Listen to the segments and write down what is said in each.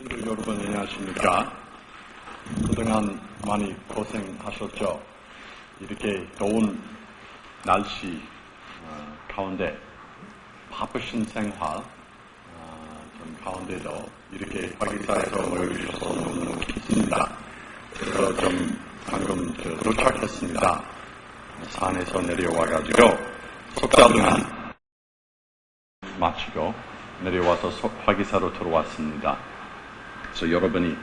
신도 여러분 안녕하십니까? 그동안 많이 고생하셨죠? 이렇게 더운 날씨 가운데 바쁘신 생활 좀 가운데도 이렇게 화기사에서 모여주셔서 너무너무 기쁩니다. 그래서 좀 방금 도착했습니다. 산에서 내려와가지고 석달 동안 마치고 내려와서 화기사로 들어왔습니다. 그래서 여러분이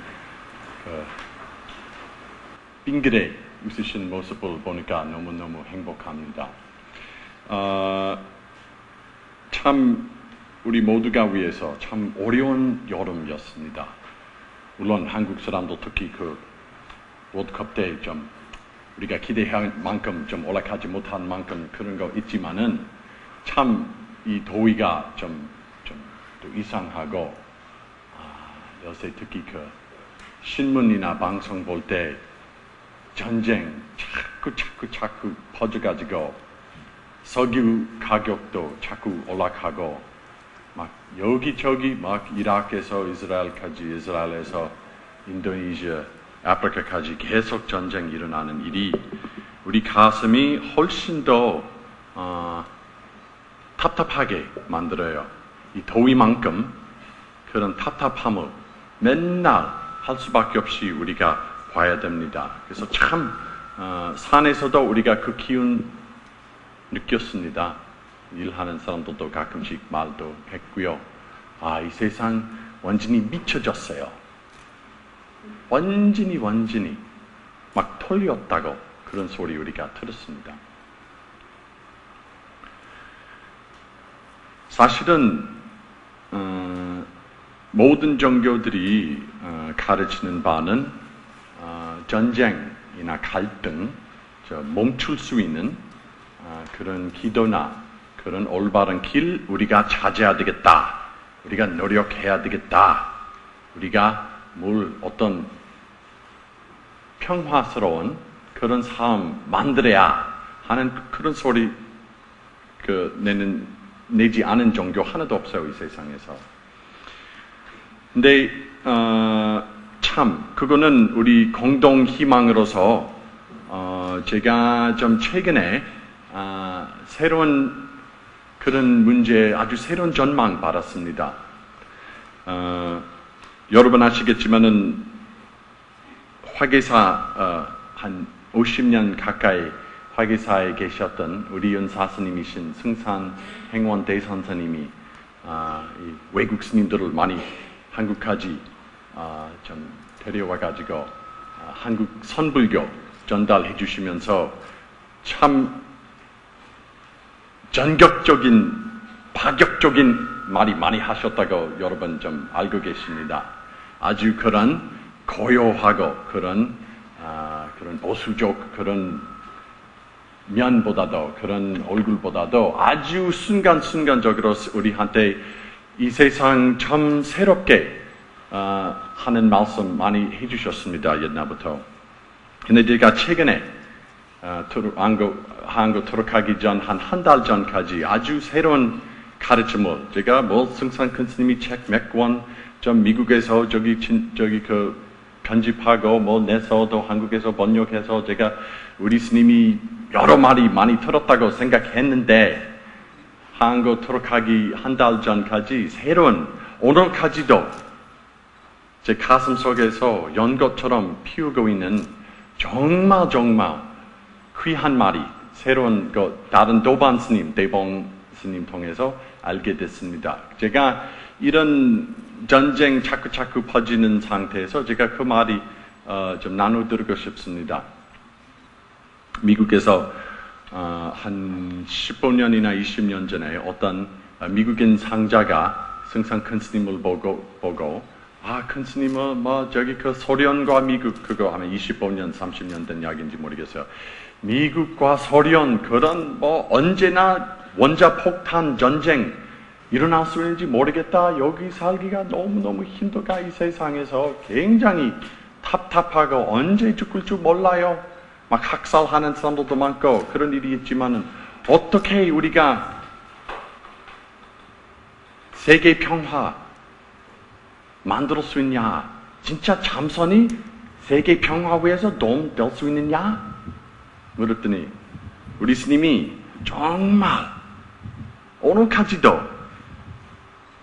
빙그레 웃으신 모습을 보니까 너무너무 행복합니다. 참 우리 모두가 위해서 참 어려운 여름이었습니다. 물론 한국 사람도 특히 월드컵 때 좀 우리가 기대한 만큼 좀 올라가지 못한 만큼 그런 거 있지만은 참 이 더위가 좀 또 이상하고 요새 특히 신문이나 방송 볼 때 전쟁 자꾸 퍼져가지고 석유 가격도 자꾸 올라가고 막 여기저기 막 이라크에서 이스라엘까지 이스라엘에서 인도네시아 아프리카까지 계속 전쟁이 일어나는 일이 우리 가슴이 훨씬 더 답답하게 만들어요. 이 더위만큼 그런 답답함을 맨날 할 수밖에 없이 우리가 봐야 됩니다. 그래서 참 산에서도 우리가 그 기운 느꼈습니다. 일하는 사람들도 가끔씩 말도 했고요. 이 세상 완전히 미쳐졌어요. 완전히 막 털렸다고 그런 소리 우리가 들었습니다. 사실은 모든 종교들이 가르치는 바는 전쟁이나 갈등, 멈출 수 있는 그런 기도나 그런 올바른 길 우리가 찾아야 되겠다. 우리가 노력해야 되겠다. 우리가 어떤 평화스러운 그런 삶 만들어야 하는 그런 소리 내지 않은 종교 하나도 없어요, 이 세상에서. 근데 참 그거는 우리 공동 희망으로서 제가 좀 최근에 새로운 그런 문제에 아주 새로운 전망 받았습니다. 여러분 아시겠지만은 화계사 한 50년 가까이 화계사에 계셨던 우리 연사스님이신 승산 행원 대선사님이 외국 스님들을 많이 한국까지 좀 데려와가지고 한국 선불교 전달해 주시면서 참 전격적인 파격적인 말이 많이 하셨다고 여러분 좀 알고 계십니다. 아주 그런 고요하고 그런 보수적 그런 면보다도 그런 얼굴보다도 아주 순간적으로 우리한테 이 세상 참 새롭게 하는 말씀 많이 해주셨습니다. 옛날부터. 근데 제가 최근에 한국 들어가기 전 한 달 전까지 아주 새로운 가르침을 제가 승산 큰 스님이 책 몇 권 좀 미국에서 편집하고 내서도 한국에서 번역해서 제가 우리 스님이 여러 말이 많이 들었다고 생각했는데 한국 들어가기 한 달 전까지 새로운 오늘까지도 제 가슴 속에서 연꽃처럼 피우고 있는 정말 귀한 말이 새로운 다른 도반 스님, 대봉 스님 통해서 알게 됐습니다. 제가 이런 전쟁 자꾸 퍼지는 상태에서 제가 그 말이 좀 나눠드리고 싶습니다. 미국에서 한 15년이나 20년 전에 어떤 미국인 상자가 승산 큰 스님을 보고 큰 스님은 소련과 미국 그거 하면 25년 30년 된 이야기인지 모르겠어요. 미국과 소련 그런 언제나 원자폭탄 전쟁 일어날 수 있는지 모르겠다. 여기 살기가 너무너무 힘들다. 이 세상에서 굉장히 답답하고 언제 죽을 줄 몰라요. 막 학살하는 사람들도 많고 그런 일이 있지만은 어떻게 우리가 세계 평화 만들 수 있냐? 진짜 참선이 세계 평화 위해서 도움 될 수 있느냐? 물었더니 우리 스님이 정말 오늘까지도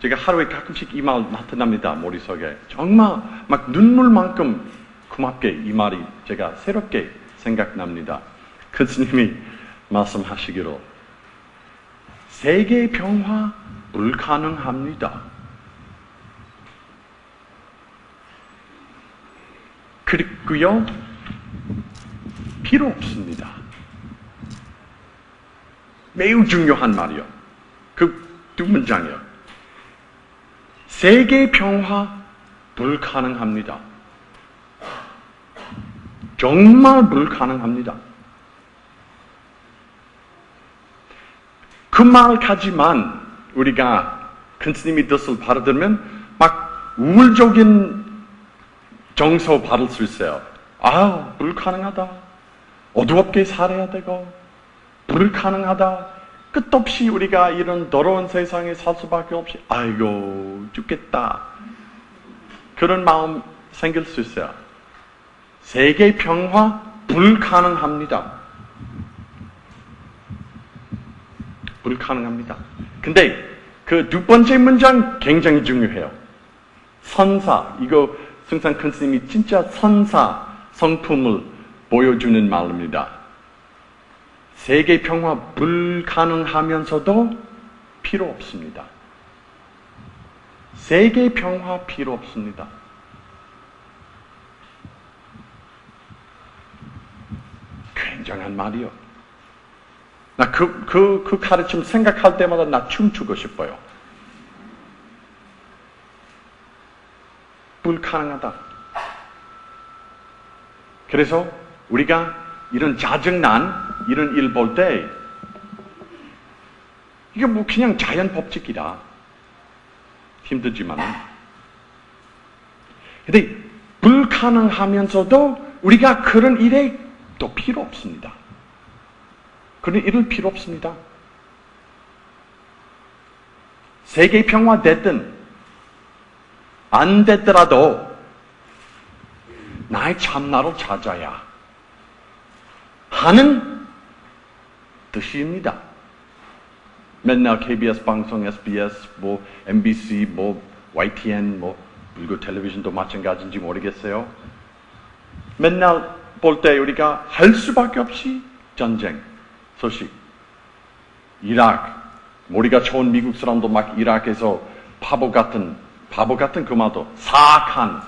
제가 하루에 가끔씩 이 말 나타납니다. 머릿속에. 정말 막 눈물만큼 고맙게 이 말이 제가 새롭게 생각납니다. 그 스님이 말씀하시기로 세계 평화 불가능합니다. 그리고요, 필요 없습니다. 매우 중요한 말이요. 그 두 문장이요. 세계 평화 불가능합니다. 정말 불가능합니다. 그 말까지만 우리가 큰 스님의 뜻을 받아들면 막 우울적인 정서 받을 수 있어요. 아, 불가능하다. 어두웠게 살아야 되고, 불가능하다. 끝없이 우리가 이런 더러운 세상에 살 수밖에 없이, 아이고, 죽겠다. 그런 마음 생길 수 있어요. 세계 평화 불가능합니다. 불가능합니다. 근데 그 두 번째 문장 굉장히 중요해요. 선사, 이거 승산 큰 스님이 진짜 선사, 성품을 보여주는 말입니다. 세계 평화 불가능하면서도 필요 없습니다. 세계 평화 필요 없습니다. 굉장한 말이요. 나 그 가르침 생각할 때마다 나 춤추고 싶어요. 불가능하다. 그래서 우리가 이런 짜증난 이런 일 볼 때 이게 뭐 그냥 자연 법칙이다. 힘들지만은. 근데 불가능하면서도 우리가 그런 일에 또 필요 없습니다. 그런 일을 필요 없습니다. 세계 평화 됐든 안 됐더라도 나의 참나를 찾아야 하는 뜻입니다. 맨날 KBS 방송, SBS, 뭐 MBC, 뭐 YTN, 뭐 불교 텔레비전도 마찬가지인지 모르겠어요. 맨날 볼 때 우리가 할 수밖에 없이 전쟁 소식, 이라크, 머리가 좋은 미국 사람도 막 이라크에서 바보 같은 그 말도 사악한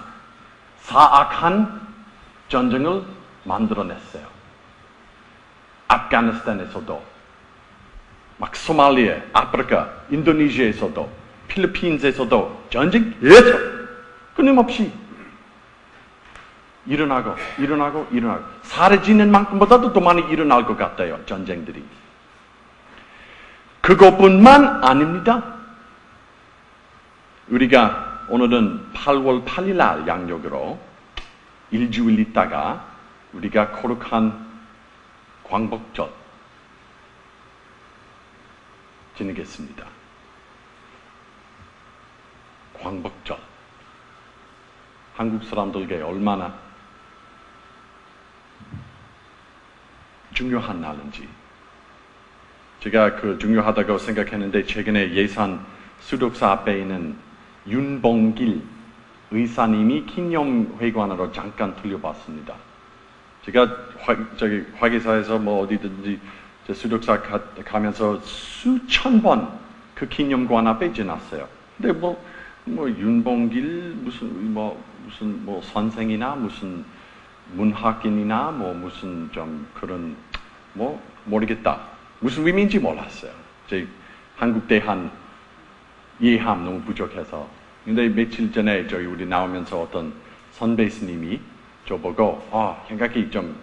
전쟁을 만들어냈어요. 아프가니스탄에서도, 막 소말리아, 아프리카, 인도네시아에서도, 필리핀에서도 전쟁 계속 끊임없이 일어나고 사라지는 만큼보다도 더 많이 일어날 것 같아요. 전쟁들이. 그것뿐만 아닙니다. 우리가 오늘은 8월 8일 날 양력으로 일주일 있다가 우리가 거룩한 광복절 지내겠습니다. 광복절. 한국 사람들에게 얼마나 중요한 날인지. 제가 중요하다고 생각했는데 최근에 예산 수독사 앞에 있는 윤봉길 의사님이 기념회관으로 잠깐 들려봤습니다. 제가 화기사에서 뭐 어디든지 수독사 가면서 수천 번 그 기념관 앞에 지났어요. 근데 뭐 윤봉길 무슨 선생이나 무슨 문학인이나 무슨 좀 그런 모르겠다. 무슨 의미인지 몰랐어요. 제 한국 대한 이해함 너무 부족해서. 근데 며칠 전에 우리 나오면서 어떤 선배 스님이 저보고 생각이 좀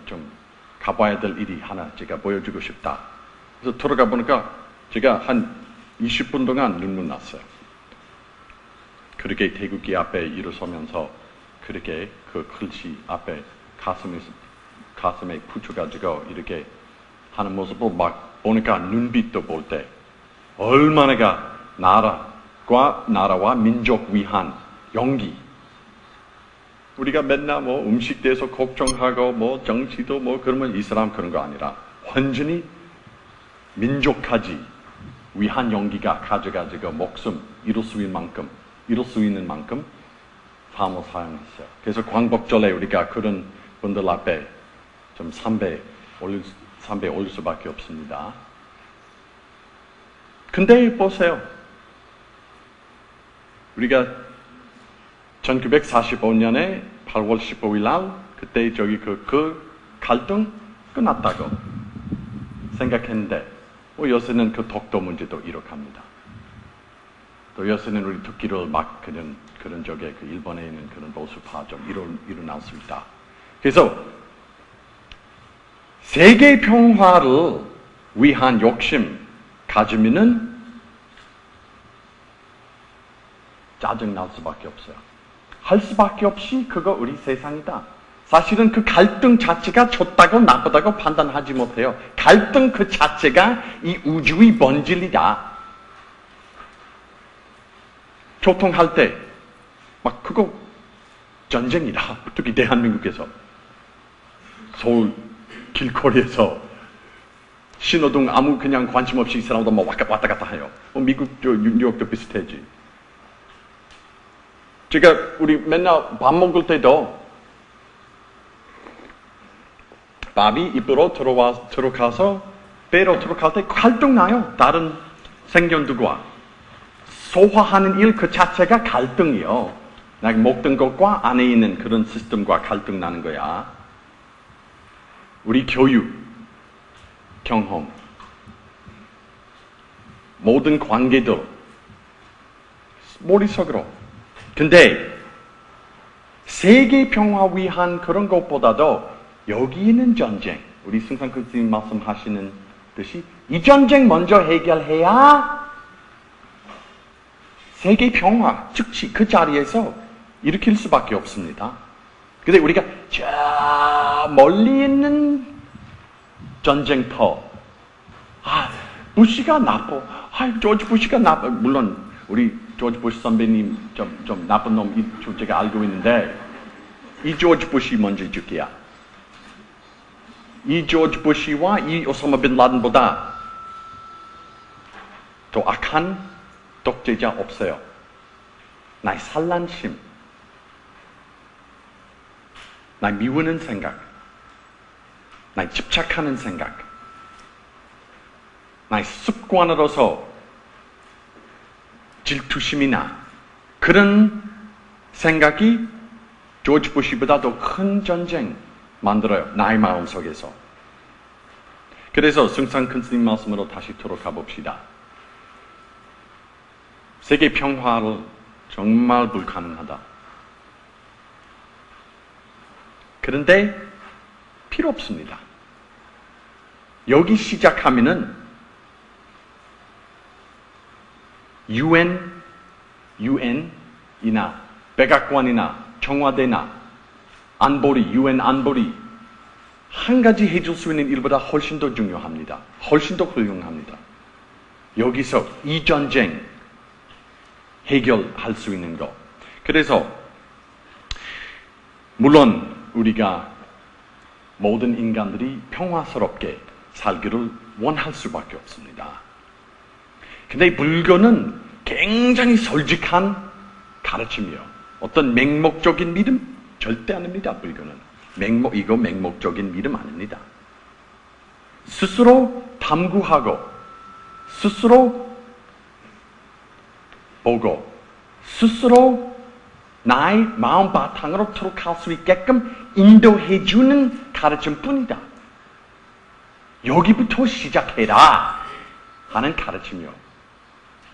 가봐야 될 일이 하나 제가 보여주고 싶다. 그래서 들어가 보니까 제가 한 20분 동안 눈물 났어요. 그렇게 태극기 앞에 일어서면서 그렇게 그 글씨 앞에 가슴에 붙여가지고 이렇게 하는 모습을 막 보니까 눈빛도 볼 때 얼마나 나라와 민족 위한 용기, 우리가 맨날 뭐 음식 대해서 걱정하고 뭐 정치도 뭐 그러면 이 사람 그런 거 아니라 완전히 민족까지 위한 용기가 가져가지고 목숨 이룰 수 있는 만큼 삶을 사용했어요. 그래서 광복절에 우리가 그런 분들 앞에 좀 삼배 올릴 수밖에 없습니다. 근데 보세요. 우리가 1945년에 8월 15일 날 그때 그 갈등 끝났다고 생각했는데 요새는 그 독도 문제도 이렇합니다. 또 요새는 우리 듣기를 막 그런 쪽에 그 일본에 있는 그런 보수파 좀 일어날 수 있다. 그래서 세계 평화를 위한 욕심 가지면은 짜증 날 수밖에 없어요. 할 수밖에 없이 그거 우리 세상이다. 사실은 그 갈등 자체가 좋다고 나쁘다고 판단하지 못해요. 갈등 그 자체가 이 우주의 본질이다. 교통할 때 막 그거 전쟁이다. 특히 대한민국에서 서울 길거리에서 신호등 아무 그냥 관심 없이 이 사람도 막 왔다 갔다 해요. 미국 뉴욕도 비슷하지. 제가 우리 맨날 밥 먹을 때도 밥이 입으로 들어가서 배로 들어갈 때 갈등 나요. 다른 생존들과 소화하는 일 그 자체가 갈등이요. 나 먹던 것과 안에 있는 그런 시스템과 갈등 나는 거야. 우리 교육, 경험, 모든 관계들 머릿속으로. 근데 세계 평화 위한 그런 것보다도 여기 있는 전쟁, 우리 승상 교수님 말씀하시는 듯이 이 전쟁 먼저 해결해야 세계 평화, 즉시 그 자리에서 일으킬 수밖에 없습니다. 근데 우리가 저 멀리 있는 전쟁터, 부시가 나빠. 조지 부시가 나빠. 물론 우리 조지 부시 선배님 좀 나쁜 놈 제가 알고 있는데 이 조지 부시 먼저 해줄게요. 이 조지 부시와 이 오사마 빈 라덴보다 더 악한 독재자 없어요. 나의 산란심, 나의 미우는 생각, 나의 집착하는 생각, 나의 습관으로서 질투심이나 그런 생각이 조지 부시보다 더 큰 전쟁 만들어요. 나의 마음속에서. 그래서 승상 큰 스님 말씀으로 다시 돌아가 봅시다. 세계 평화를 정말 불가능하다. 그런데 필요 없습니다. 여기 시작하면은 UN이나 백악관이나 청와대나 안보리, UN 안보리 한 가지 해줄 수 있는 일보다 훨씬 더 중요합니다. 훨씬 더 훌륭합니다. 여기서 이 전쟁 해결할 수 있는 것. 그래서 물론 우리가 모든 인간들이 평화스럽게 살기를 원할 수밖에 없습니다. 근데 불교는 굉장히 솔직한 가르침이요. 어떤 맹목적인 믿음 절대 아닙니다. 불교는 이거 맹목적인 믿음 아닙니다. 스스로 탐구하고 스스로 보고 스스로 나의 마음 바탕으로 들어갈 수 있게끔 인도해주는 가르침뿐이다. 여기부터 시작해라 하는 가르침이요.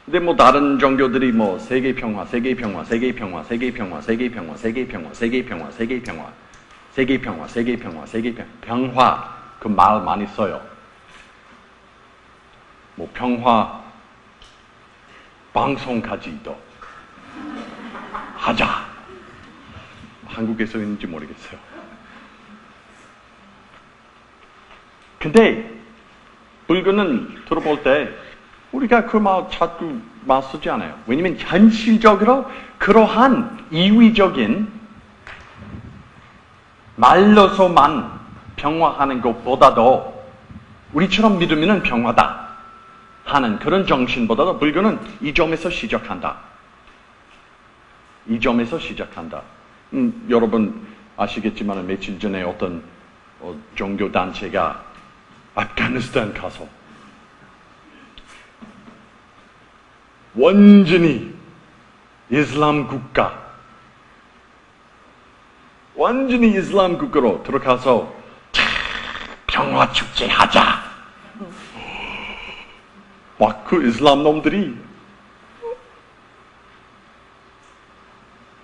근데 뭐 다른 종교들이 뭐 세계 평화, 세계 평화, 세계 평화, 세계 평화, 세계 평화, 세계 평화, 세계 평화, 세계 평화, 세계 평화, 세계 평화, 세계 평화 그 말 많이 써요. 뭐 평화 방송까지도 하자. 한국에서 있는지 모르겠어요. 근데 불교는 들어볼 때 우리가 그 말 자꾸 말 쓰지 않아요. 왜냐면 현실적으로 그러한 이위적인 말로서만 평화하는 것보다도 우리처럼 믿으면 평화다 하는 그런 정신보다도 불교는 이 점에서 시작한다. 이 점에서 시작한다. 여러분 아시겠지만 며칠 전에 어떤 종교 단체가 아프가니스탄 가서 완전히 이슬람 국가, 완전히 이슬람 국가로 들어가서 평화 축제 하자. 막 그 이슬람 놈들이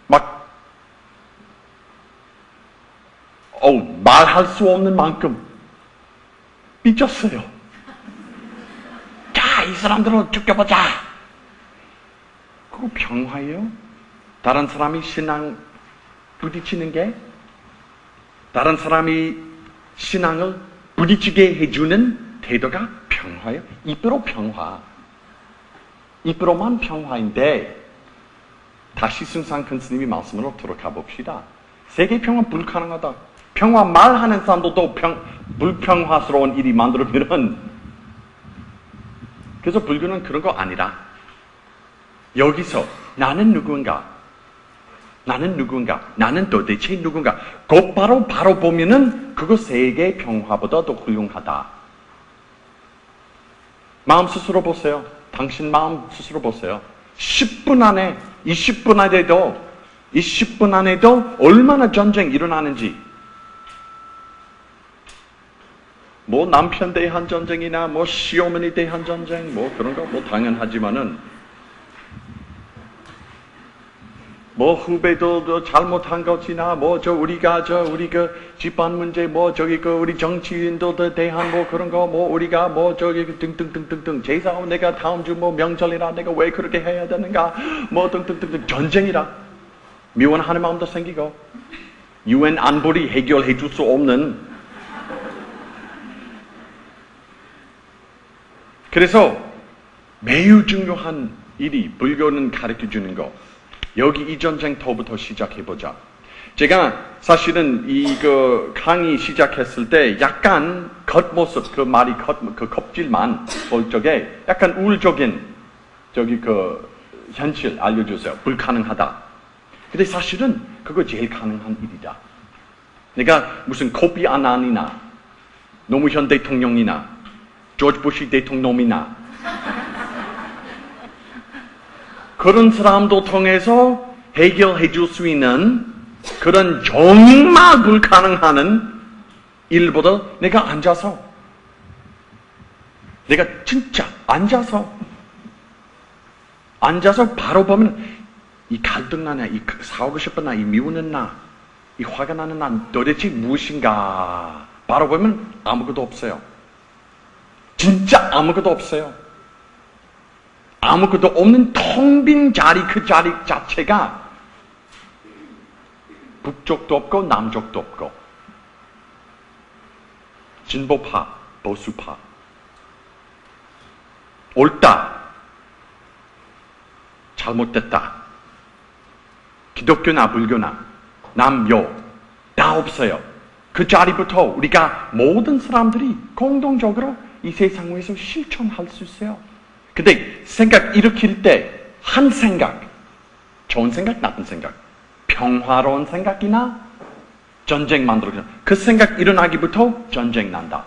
막 말할 수 없는 만큼 삐졌어요. 자, 이 사람들은 죽여보자. 그거 평화예요? 다른 사람이 신앙 부딪히는 게, 다른 사람이 신앙을 부딪히게 해주는 태도가 평화예요? 입으로 평화. 입으로만 평화인데, 다시 승상 큰 스님이 말씀으로 들어가 봅시다. 세계 평화 불가능하다. 평화 말하는 사람도 불평화스러운 일이 만들어지면, 그래서 불교는 그런 거 아니라, 여기서 나는 누군가, 나는 도대체 누군가, 곧바로 보면은 그거 세계 평화보다 더 훌륭하다. 마음 스스로 보세요. 당신 마음 스스로 보세요. 10분 안에, 20분 안에도 얼마나 전쟁 일어나는지. 뭐 남편 대한 전쟁이나 뭐 시어머니 대한 전쟁, 뭐 그런 거 뭐 당연하지만은 뭐 후배들도 잘못한 것이나 뭐 우리 그 집안 문제 뭐 우리 정치인들에 대한 뭐 그런 거 뭐 우리가 뭐 등등등등등 제사 내가 다음 주 뭐 명절이라 내가 왜 그렇게 해야 되는가 뭐 등등등등 전쟁이라 미워하는 마음도 생기고 UN 안보리 해결해 줄 수 없는. 그래서 매우 중요한 일이 불교는 가르쳐 주는 거. 여기 이 전쟁터부터 시작해보자. 제가 사실은 이거 강의 시작했을 때 약간 겉모습, 그 껍질만 볼 적에 약간 우울적인 그 현실 알려주세요. 불가능하다. 근데 사실은 그거 제일 가능한 일이다. 내가 무슨 코피 아난이나 노무현 대통령이나 조지 부시 대통령이나 그런 사람도 통해서 해결해 줄 수 있는 그런 정말 불가능한 일보다 내가 진짜 앉아서 바로 보면 이 갈등 나나, 이 싸우고 싶은 나, 이 미우는 나, 이 화가 나는 나 도대체 무엇인가 바로 보면 아무것도 없어요. 진짜 아무것도 없어요. 아무것도 없는 텅 빈 자리, 그 자리 자체가 북쪽도 없고 남쪽도 없고 진보파, 보수파 옳다, 잘못됐다, 기독교나 불교나 남요 다 없어요. 그 자리부터 우리가 모든 사람들이 공동적으로 이 세상 위에서 실천할 수 있어요. 근데 생각 일으킬 때 한 생각, 좋은 생각, 나쁜 생각, 평화로운 생각이나 전쟁 만들어서 그 생각 일어나기부터 전쟁 난다.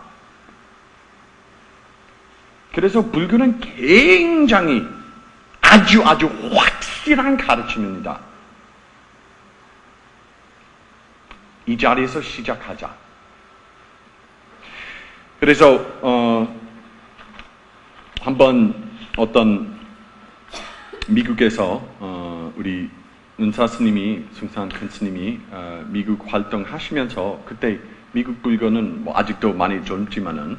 그래서 불교는 굉장히 아주 확실한 가르침입니다. 이 자리에서 시작하자. 그래서 한번 어떤 미국에서 우리 은사 스님이, 승산 큰 스님이 미국 활동하시면서 그때 미국 불교는 뭐 아직도 많이 젊지만은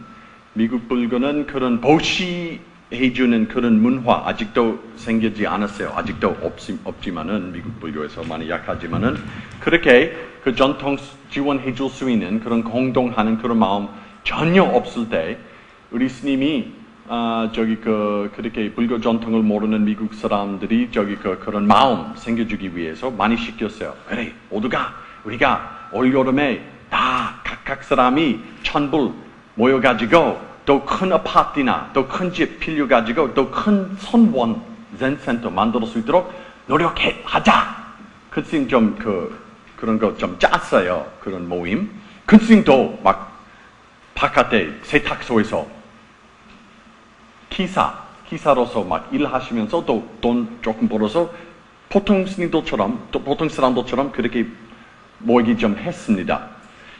미국 불교는 그런 보시해주는 그런 문화 아직도 생기지 않았어요. 아직도 없지만은 미국 불교에서 많이 약하지만은 그렇게 그 전통 지원해줄 수 있는 그런 공동하는 그런 마음 전혀 없을 때 우리 스님이 그렇게 불교 전통을 모르는 미국 사람들이 그런 마음 생겨주기 위해서 많이 시켰어요. 그래, 모두가 우리가 올 여름에 다 각각 사람이 천불 모여가지고 또 큰 아파트나 또 큰 집 빌려가지고 또 큰 선원 젠센터 만들 수 있도록 노력하자. 큰스님 좀 그런 거 좀 짰어요. 그런 모임. 큰스님도 막 바깥에 세탁소에서 기사로서 막 일하시면서 또 돈 조금 벌어서 보통 스님들처럼 또 보통 사람들처럼 그렇게 모이기 좀 했습니다.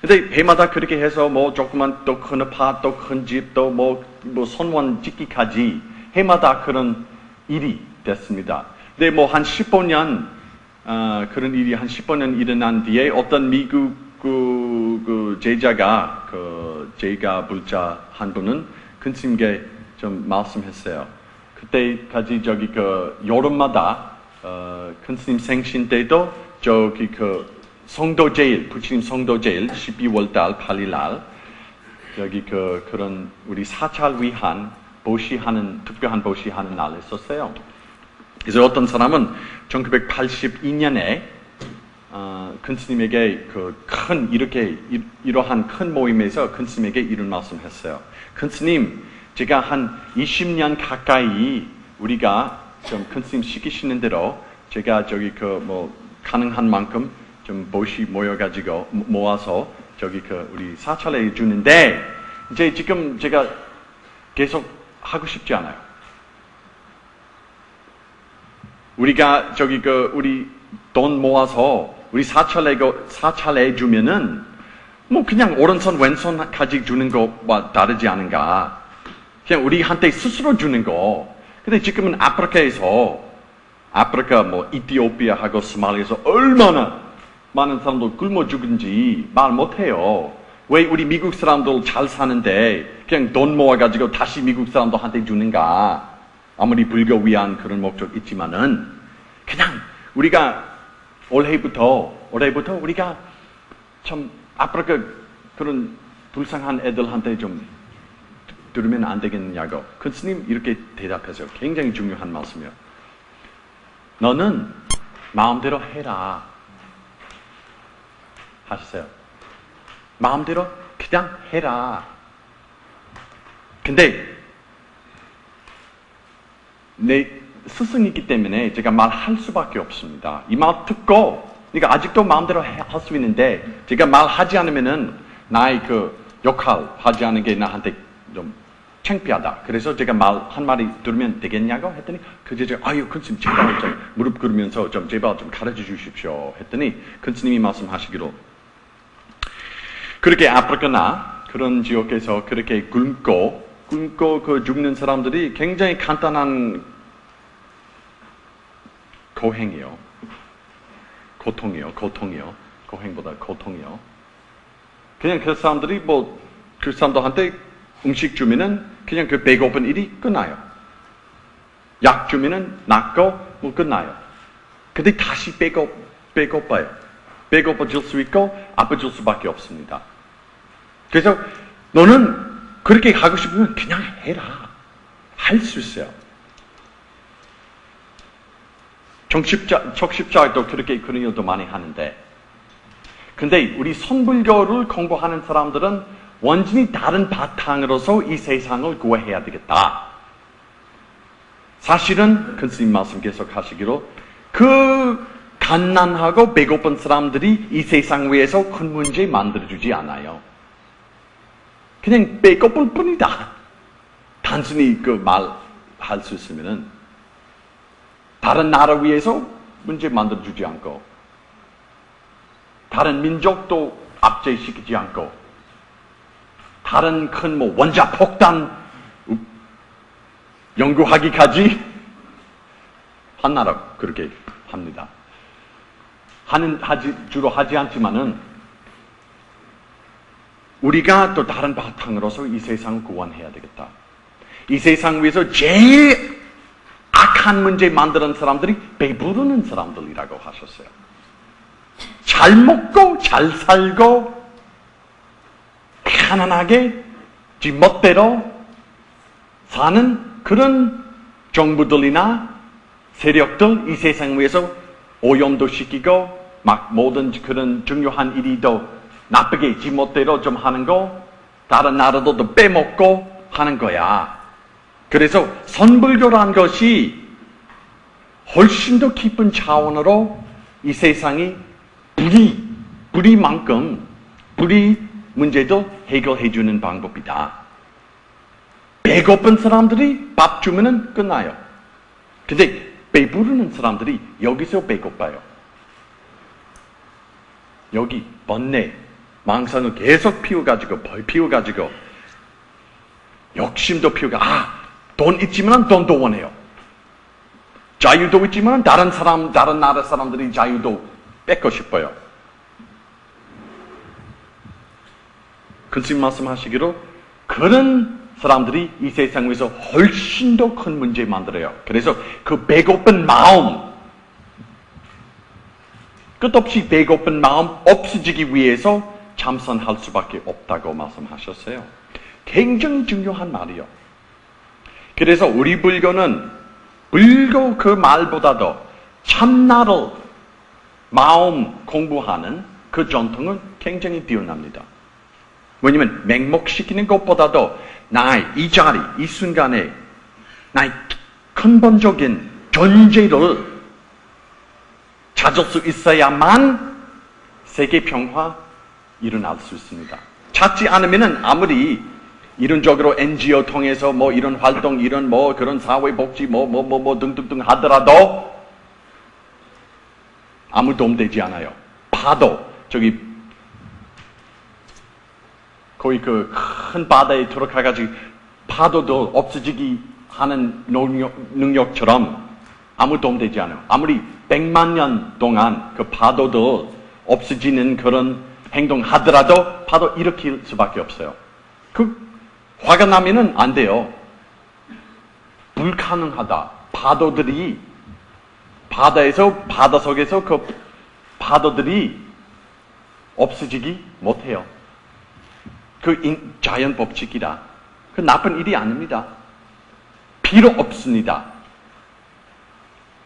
근데 해마다 그렇게 해서 뭐 조그만 또 큰 아파트, 또 큰 집, 또 뭐 선원 짓기까지 해마다 그런 일이 됐습니다. 근데 뭐 한 15년 그런 일이 한 15년 일어난 뒤에 어떤 미국 그 제자가 제가 불자 한 분은 큰스님께 좀 말씀했어요. 그때까지 저기 여름마다 큰스님 생신 때도 저기 성도제일, 부처님 성도제일 12월 달 8일 날 여기 그런 우리 사찰 위한 보시하는 특별한 보시하는 날 했었어요. 그래서 어떤 사람은 1982년에 큰스님에게 이러한 큰 모임에서 큰스님에게 이런 말씀했어요. 큰스님, 제가 한 20년 가까이 우리가 좀 큰스님 시키시는 대로 제가 저기 가능한 만큼 좀 모여가지고 모아서 저기 우리 사찰에 주는데 이제 지금 제가 계속 하고 싶지 않아요. 우리가 저기 우리 돈 모아서 우리 사찰에 주면은 뭐 그냥 오른손 왼손까지 주는 것과 다르지 않은가. 그냥 우리한테 스스로 주는 거. 근데 지금은 아프리카 뭐 이티오피아하고 소말리아에서 얼마나 많은 사람들 굶어 죽은지 말 못해요. 왜 우리 미국 사람들 잘 사는데 그냥 돈 모아가지고 다시 미국 사람들한테 주는가. 아무리 불교 위한 그런 목적 있지만은 그냥 우리가 올해부터 우리가 참 아프리카 그런 불쌍한 애들한테 좀 들으면 안 되겠느냐고. 큰스님 이렇게 대답하세요. 굉장히 중요한 말씀이에요. 너는 마음대로 해라 하셨어요. 마음대로 그냥 해라. 근데 내 스승이기 때문에 제가 말할 수밖에 없습니다. 이 말 듣고 그러니까 아직도 마음대로 할 수 있는데 제가 말하지 않으면은 나의 역할 하지 않은 게 나한테 좀 창피하다. 그래서 제가 한 마디 들으면 되겠냐고 했더니 제가 아유 큰스님 제발 좀 무릎 꿇으면서 좀 제발 좀 가르쳐 주십시오 했더니 큰스님이 말씀하시기로 그렇게 아프리카나 그런 지역에서 그렇게 굶고 죽는 사람들이 굉장히 간단한 고통이요. 고행보다 고통이요. 그냥 그 사람들이 그 사람들한테 음식 주면은 그냥 배고픈 일이 끝나요. 약 주면은 낫고 끝나요. 근데 다시 배고파요. 배고파질 수 있고 아파질 수밖에 없습니다. 그래서 너는 그렇게 하고 싶으면 그냥 해라. 할 수 있어요. 적십자도 그렇게 그런 일도 많이 하는데 근데 우리 선불교를 공부하는 사람들은 완전히 다른 바탕으로서 이 세상을 구해야 되겠다. 사실은 큰스님 말씀 계속 하시기로 갓난하고 배고픈 사람들이 이 세상 위에서 큰 문제 만들어주지 않아요. 그냥 배고플 뿐이다. 단순히 말 할 수 있으면은 다른 나라 위에서 문제 만들어주지 않고 다른 민족도 압제시키지 않고 다른 큰 원자 폭탄 연구하기까지 한 나라 그렇게 합니다. 주로 하지 않지만은 우리가 또 다른 바탕으로서 이 세상을 구원해야 되겠다. 이 세상 위에서 제일 악한 문제 만드는 사람들이 배부르는 사람들이라고 하셨어요. 잘 먹고 잘 살고 편안하게 지 멋대로 사는 그런 정부들이나 세력들 이 세상 위에서 오염도 시키고 막 모든 그런 중요한 일이도 나쁘게 지멋대로 좀 하는 거, 다른 나라도 빼먹고 하는 거야. 그래서 선불교란 것이 훨씬 더 깊은 차원으로 이 세상이 불의만큼 불의 문제도 해결해주는 방법이다. 배고픈 사람들이 밥 주면은 끝나요. 근데 배부르는 사람들이 여기서 배고파요. 여기 번뇌, 망상을 계속 피워가지고 욕심도 피우고 돈 있지만 돈도 원해요. 자유도 있지만 다른 나라 사람들이 자유도 뺏고 싶어요. 근심 말씀하시기로 그런 사람들이 이 세상 위에서 훨씬 더 큰 문제 만들어요. 그래서 그 배고픈 마음, 끝없이 배고픈 마음 없어지기 위해서 참선할 수밖에 없다고 말씀하셨어요. 굉장히 중요한 말이요. 그래서 우리 불교는 불교 그 말보다도 참나를 마음 공부하는 그 전통은 굉장히 뛰어납니다. 왜냐면 맹목시키는 것보다도 나의 이 자리, 이 순간에 나의 근본적인 존재를 찾을 수 있어야만 세계 평화 일어날 수 있습니다. 찾지 않으면은 아무리 이론적으로 NGO 통해서 뭐 이런 활동, 이런 뭐 그런 사회복지 등등등 하더라도 아무 도움 되지 않아요. 파도, 거의 그 큰 바다에 들어가가지고 파도도 없어지기 하는 능력처럼 아무 도움 되지 않아요. 아무리 100만 년 동안 그 파도도 없어지는 그런 행동 하더라도 파도 일으킬 수밖에 없어요. 화가 나면은 안 돼요. 불가능하다. 파도들이 바다 속에서 그 파도들이 없어지기 못해요. 자연 법칙이라. 그 나쁜 일이 아닙니다. 필요 없습니다.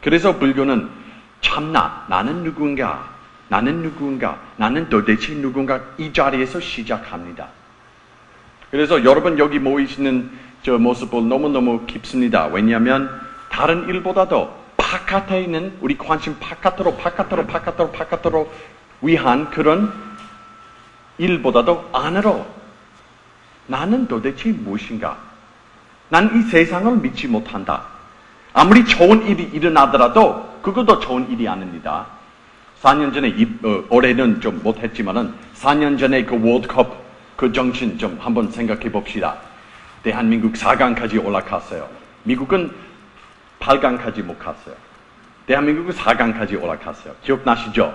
그래서 불교는 참나, 나는 누군가, 나는 도대체 누군가 이 자리에서 시작합니다. 그래서 여러분 여기 모이시는 저 모습을 너무너무 깊습니다. 왜냐하면 다른 일보다도 바깥에 있는 우리 관심 바깥으로 위한 그런 일보다도 안으로 나는 도대체 무엇인가? 난 이 세상을 믿지 못한다. 아무리 좋은 일이 일어나더라도 그것도 좋은 일이 아닙니다. 4년 전에, 올해는 좀 못했지만은 4년 전에 그 월드컵 그 정신 좀 한번 생각해 봅시다. 대한민국 4강까지 올라갔어요. 미국은 8강까지 못 갔어요. 대한민국은 4강까지 올라갔어요. 기억나시죠?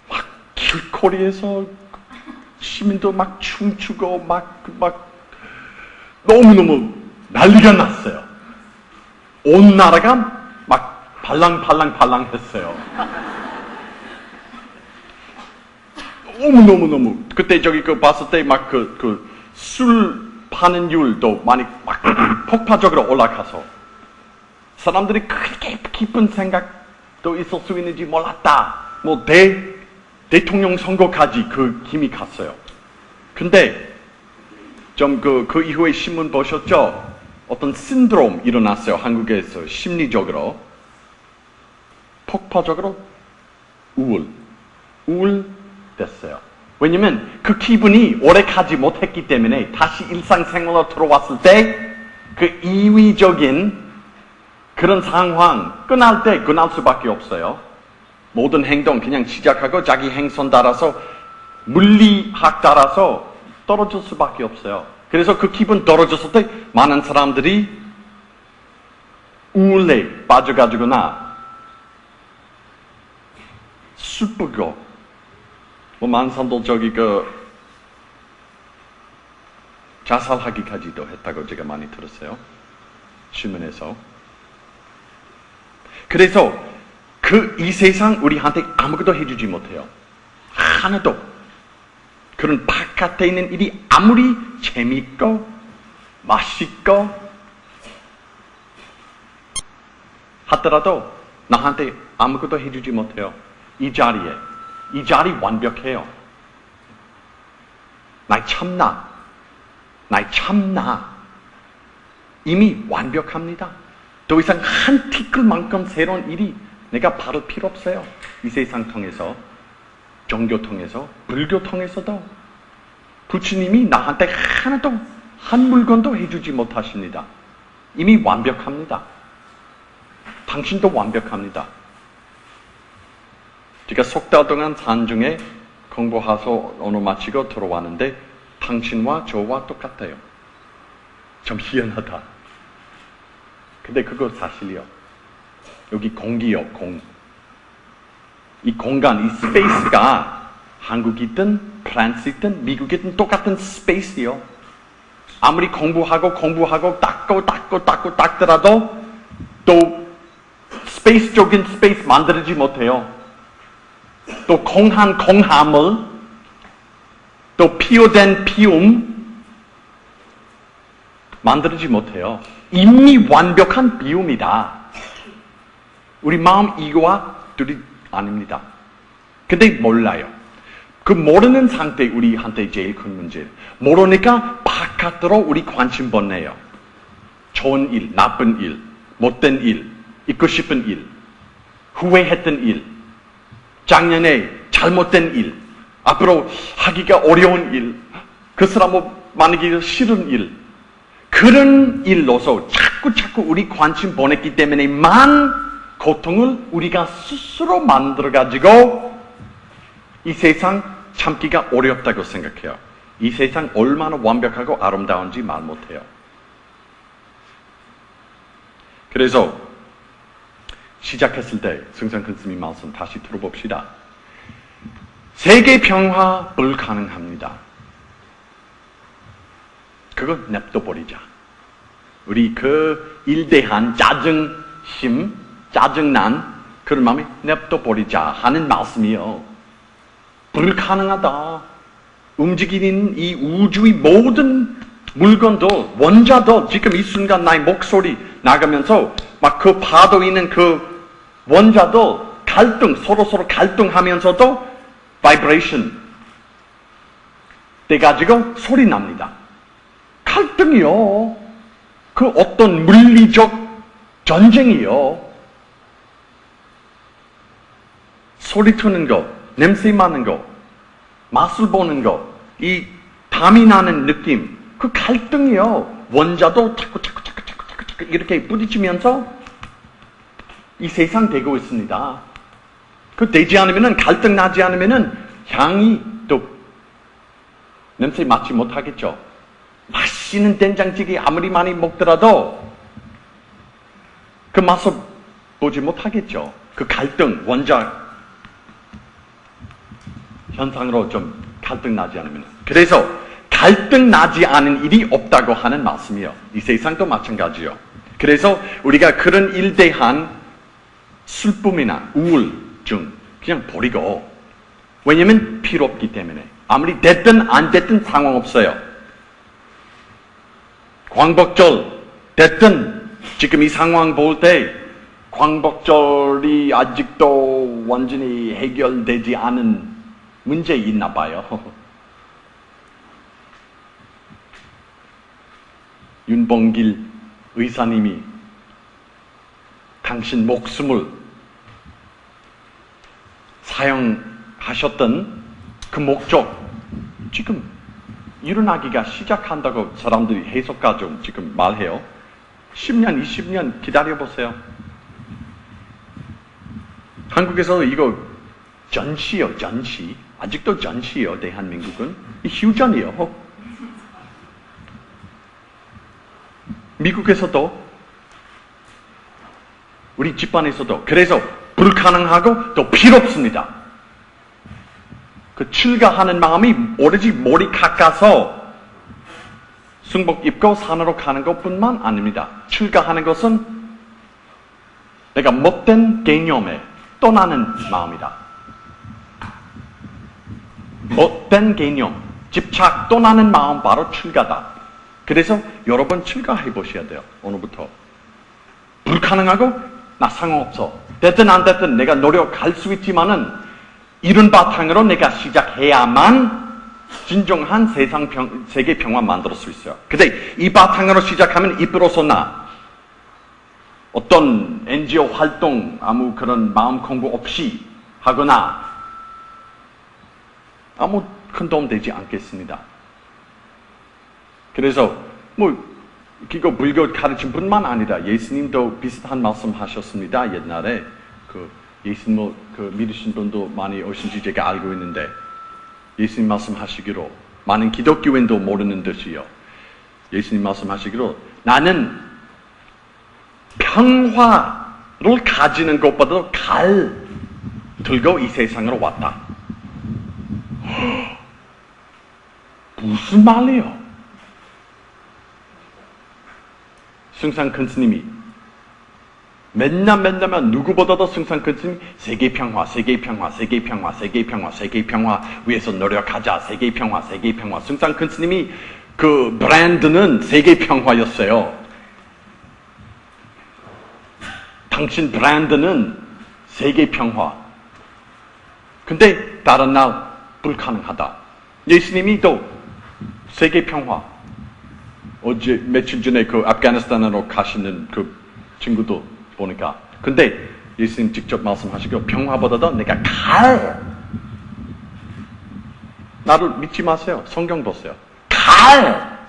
막 길거리에서 시민도 막 춤추고 막 너무너무 난리가 났어요. 온 나라가 막 발랑했어요. 너무너무. 그때 봤을 때 막 술 파는 율도 많이 막 폭발적으로 올라가서 사람들이 그렇게 깊은 생각도 있을 수 있는지 몰랐다. 대통령 선거까지 그 힘이 갔어요. 근데 좀 그 이후에 신문 보셨죠? 어떤 신드롬 일어났어요. 한국에서 심리적으로. 폭발적으로 우울 됐어요. 왜냐면 그 기분이 오래 가지 못했기 때문에 다시 일상생활로 들어왔을 때 그 이위적인 그런 상황 끝날 수밖에 없어요. 모든 행동 그냥 시작하고 자기 행선 따라서 물리학 따라서 떨어질 수밖에 없어요. 그래서 그 기분 떨어졌을 때 많은 사람들이 우울에 빠져가지고나 슬프고 많은 사람들 자살하기까지도 했다고 제가 많이 들었어요. 신문에서. 그래서 이 세상 우리한테 아무것도 해주지 못해요. 하나도. 그런 바깥에 있는 일이 아무리 재밌고 맛있고 하더라도 나한테 아무것도 해주지 못해요. 이 자리에. 이 자리 완벽해요. 나이 참나. 이미 완벽합니다. 더 이상 한 티끌만큼 새로운 일이 내가 바를 필요 없어요. 이 세상 통해서, 종교 통해서, 불교 통해서도 부처님이 나한테 하나도 한 물건도 해주지 못하십니다. 이미 완벽합니다. 당신도 완벽합니다. 제가 석 달 동안 산중에 공부해서 언어 마치고 들어왔는데 당신과 저와 똑같아요. 좀 희한하다. 근데 그거 사실이요. 여기 공기요, 공. 이 공간, 이 스페이스가 한국이든 프랑스이든 미국이든 똑같은 스페이스요. 아무리 공부하고 닦더라도 또 스페이스적인 스페이스 만들지 못해요. 또 공한 공함을, 또 피오된 피움 만들지 못해요. 이미 완벽한 비움이다. 우리 마음 이거와 둘이 아닙니다. 근데 몰라요. 그 모르는 상태 우리한테 제일 큰 문제. 모르니까 바깥으로 우리 관심 보내요. 좋은 일, 나쁜 일, 못된 일, 있고 싶은 일, 후회했던 일, 작년에 잘못된 일, 앞으로 하기가 어려운 일, 그 사람을 만나기 싫은 일, 그런 일로서 자꾸 우리 관심 보냈기 때문에만 고통을 우리가 스스로 만들어가지고 이 세상 참기가 어렵다고 생각해요. 이 세상 얼마나 완벽하고 아름다운지 말 못해요. 그래서 시작했을 때 승상 큰 스님 말씀 다시 들어봅시다. 세계 평화 불가능합니다. 그거 냅둬버리자. 우리 그 일대한 짜증심, 짜증난 그런 마음이 냅둬버리자 하는 말씀이요. 불가능하다. 움직이는 이 우주의 모든 물건도, 원자도 지금 이 순간 나의 목소리 나가면서 막 그 파도 있는 그 원자도 갈등, 서로 갈등하면서도 바이브레이션 돼가지고 소리 납니다. 갈등이요. 그 어떤 물리적 전쟁이요. 소리 트는 거, 냄새 맡는 거, 맛을 보는 거, 이 담이 나는 느낌, 그 갈등이요. 원자도 자꾸 이렇게 부딪히면서 이 세상 되고 있습니다. 그 되지 않으면은, 갈등 나지 않으면은 향이 또 냄새 맡지 못하겠죠. 맛있는 된장찌개 아무리 많이 먹더라도 그 맛을 보지 못하겠죠. 그 갈등, 원자 현상으로 좀 갈등 나지 않으면. 그래서 갈등 나지 않은 일이 없다고 하는 말씀이요. 이 세상도 마찬가지요. 그래서 우리가 그런 일대한 슬픔이나 우울증 그냥 버리고, 왜냐면 필요 없기 때문에. 아무리 됐든 안 됐든 상관없어요. 광복절 됐든 지금 이 상황 볼 때 광복절이 아직도 완전히 해결되지 않은 문제 있나 봐요. 윤봉길 의사님이 당신 목숨을 사용하셨던 그 목적 지금 일어나기가 시작한다고 사람들이 해석가죠. 지금 말해요. 10년, 20년 기다려보세요. 한국에서 이거 전시요, 전시. 아직도 전시요, 대한민국은. 휴전이요. 미국에서도, 우리 집안에서도. 그래서 불가능하고 또 필요 없습니다. 그 출가하는 마음이 오로지 머리 깎아서 승복 입고 산으로 가는 것뿐만 아닙니다. 출가하는 것은 내가 못된 개념에 떠나는 마음이다. 못된 개념, 집착 떠나는 마음 바로 출가다. 그래서 여러분 출가해 보셔야 돼요. 오늘부터. 불가능하고 나 상관없어. 됐든 안 됐든 내가 노력할 수 있지만은 이런 바탕으로 내가 시작해야만 진정한 세계 평화 만들 수 있어요. 근데 이 바탕으로 시작하면 입으로서 어떤 NGO 활동, 아무 그런 마음 공부 없이 하거나 아무 큰 도움 되지 않겠습니다. 그래서 이거 불교 가르친 뿐만 아니라 예수님도 비슷한 말씀 하셨습니다. 옛날에 예수님 믿으신 분도 많이 오신지 제가 알고 있는데 예수님 말씀하시기로 많은 기독교인도 모르는 듯이요. 예수님 말씀하시기로 나는 평화를 가지는 것보다 칼 들고 이 세상으로 왔다. 무슨 말이요? 승상 큰 스님이 맨날 누구보다도 승상 큰 스님이 세계 평화 위해서 노력하자. 세계 평화. 승상 큰 스님이 그 브랜드는 세계 평화였어요. 당신 브랜드는 세계 평화. 근데 다른 날 불가능하다. 예수님이 또 세계 평화. 어제 며칠 전에 아프가니스탄으로 가시는 그 친구도 보니까. 근데 예수님 직접 말씀하시고 평화보다도 내가 칼. 나를 믿지 마세요. 성경 보세요. 칼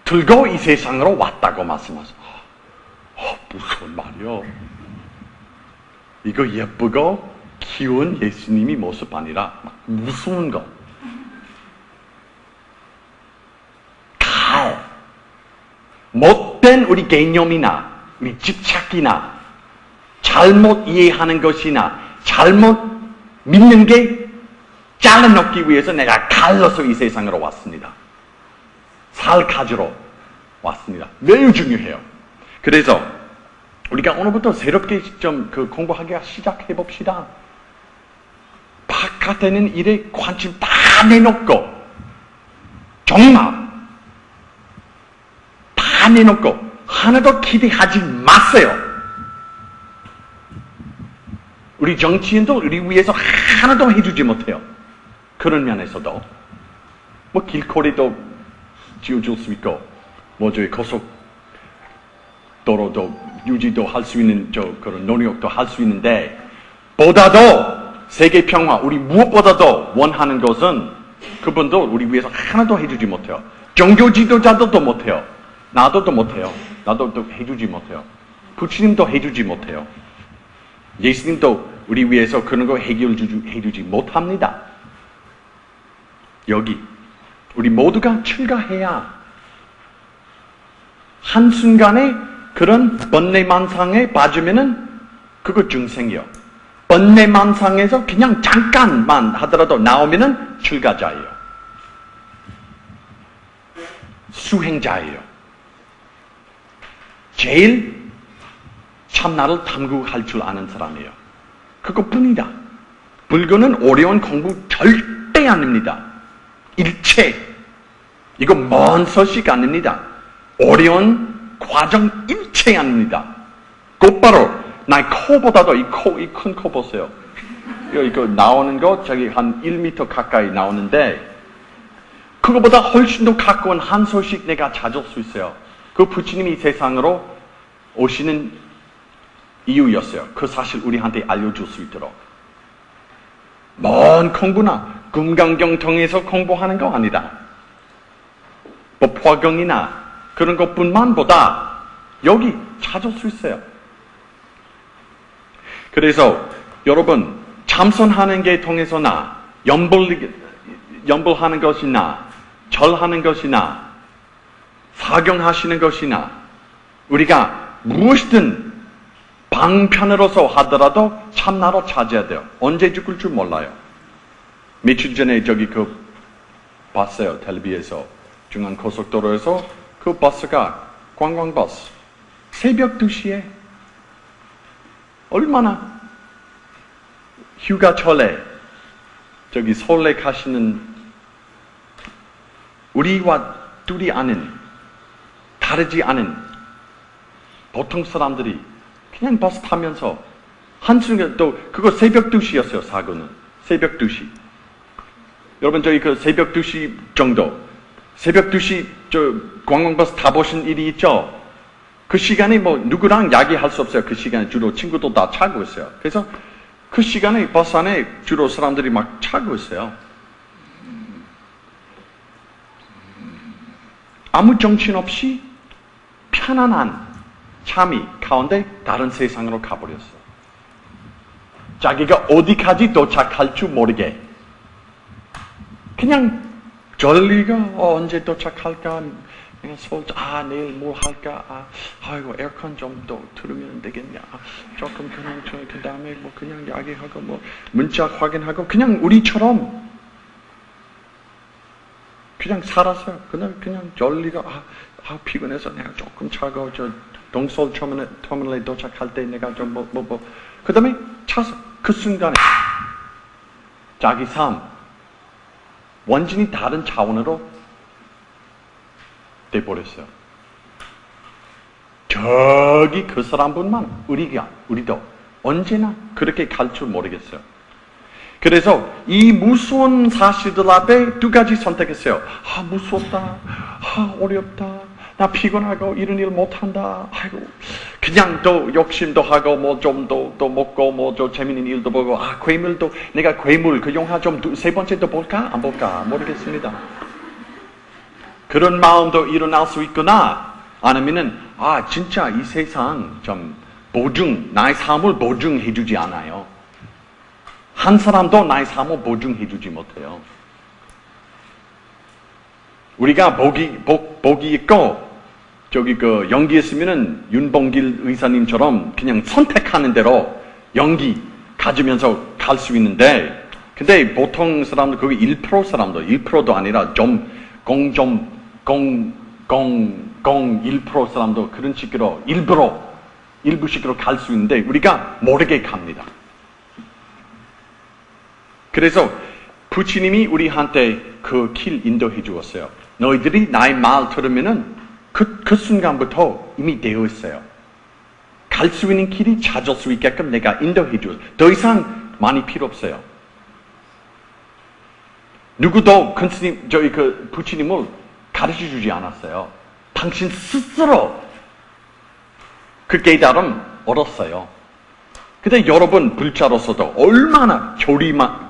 들고 이 세상으로 왔다고 말씀하세요. 무슨 말이요? 이거 예쁘고 키운 예수님이 모습 아니라 무서운 거. 칼. 못된 우리 개념이나 우리 집착이나 잘못 이해하는 것이나 잘못 믿는 게 잘라놓기 위해서 내가 칼로서 이 세상으로 왔습니다. 살 가지러 왔습니다. 매우 중요해요. 그래서 우리가 오늘부터 새롭게 좀 공부하기 시작해 봅시다. 바깥에는 일에 관심 다 내놓고 정말 다 내놓고 하나도 기대하지 마세요. 우리 정치인도 우리 위해서 하나도 해주지 못해요. 그런 면에서도 길거리도 지어줄 수 있고 고속도로도 유지도 할 수 있는 그런 노력도 할 수 있는데 보다도 세계 평화 우리 무엇보다도 원하는 것은 그분도 우리 위해서 하나도 해주지 못해요. 종교 지도자들도 못해요. 나도 못해요. 나도 해주지 못해요. 부처님도 해주지 못해요. 예수님도 우리 위해서 그런 거 해주지 못합니다. 여기 우리 모두가 출가해야 한순간에 그런 번뇌만상에 빠지면은 그거 중생이요. 번뇌만상에서 그냥 잠깐만 하더라도 나오면은 출가자예요. 수행자예요. 제일 참나를 탐구할 줄 아는 사람이에요. 그것뿐이다. 불교는 어려운 공부 절대 아닙니다. 일체 이거 먼 소식 아닙니다. 어려운 과정 일체 아닙니다. 곧바로 나의 코보다도 이 큰 코 보세요. 이거 나오는 거 저기 한 1m 가까이 나오는데 그거보다 훨씬 더 가까운 한 소식 내가 찾을 수 있어요. 그 부처님이 세상으로 오시는 이유였어요. 그 사실 우리한테 알려줄 수 있도록. 먼 공부나 금강경 통해서 공부하는 거 아니다. 법화경이나 그런 것뿐만 보다 여기 찾을 수 있어요. 그래서 여러분 참선하는 게 통해서나 연불하는 것이나 절하는 것이나 사경하시는 것이나 우리가 무엇이든 방편으로서 하더라도 참나로 찾아야 돼요. 언제 죽을 줄 몰라요. 며칠 전에 봤어요. 텔레비에서 중앙고속도로에서 그 버스가 관광버스 새벽 2시에 얼마나 휴가철에 서울에 가시는 우리와 둘이 아닌 다르지 않은 보통 사람들이 그냥 버스 타면서 한순간 또 그거 새벽 2시였어요. 사고는 새벽 2시. 여러분 저희 그 새벽 2시 정도, 새벽 2시 저 관광버스 타보신 일이 있죠? 그 시간에 뭐 누구랑 이야기할 수 없어요. 그 시간에 주로 친구도 다 자고 있어요. 그래서 그 시간에 버스 안에 주로 사람들이 막 자고 있어요. 아무 정신없이 편안한 잠이 가운데 다른 세상으로 가버렸어요. 자기가 어디까지 도착할 줄 모르게 그냥 졸리가 언제 도착할까? 내가 내일 뭘 할까? 아이고 에어컨 좀 더 틀으면 되겠냐? 조금 그냥 그 다음에 뭐 그냥 이야기하고 뭐 문자 확인하고 그냥 우리처럼 그냥 살았어요. 그냥 졸리가 피곤해서 내가 조금 자고 저 동서울 터미널에 도착할 때 내가 좀 그 다음에 차서 그 순간에 자기 삶 완전히 다른 차원으로 돼버렸어요. 저기 그 사람뿐만 우리도 언제나 그렇게 갈 줄 모르겠어요. 그래서 이 무서운 사실들 앞에 두 가지 선택했어요. 무섭다. 어렵다. 나 피곤하고 이런 일 못한다. 아이고 그냥 또 욕심도 하고 뭐 좀 더 먹고 뭐 좀 재밌는 일도 보고 괴물도 내가 괴물 그 영화 좀 세 번째 또 볼까? 안 볼까? 모르겠습니다. 그런 마음도 일어날 수 있거나 아니면은 진짜 이 세상 좀 나의 삶을 보증해주지 않아요. 한 사람도 나의 삶을 보증해주지 못해요. 우리가 복이 있고 저기 그 연기했으면은 윤봉길 의사님처럼 그냥 선택하는 대로 연기 가지면서 갈 수 있는데, 근데 보통 사람들 거기 1% 사람들 1%도 아니라 0.0001% 사람도 그런 식으로 일부 식으로 갈 수 있는데 우리가 모르게 갑니다. 그래서 부처님이 우리한테 그 길 인도해 주었어요. 너희들이 나의 말 들으면은 그 순간부터 이미 되어 있어요. 갈 수 있는 길이 찾을 수 있게끔 내가 인도해 주었어요. 더 이상 많이 필요 없어요. 누구도 저희 그 부처님을 가르쳐 주지 않았어요. 당신 스스로 그 깨달음 얻었어요. 근데 여러분 불자로서도 얼마나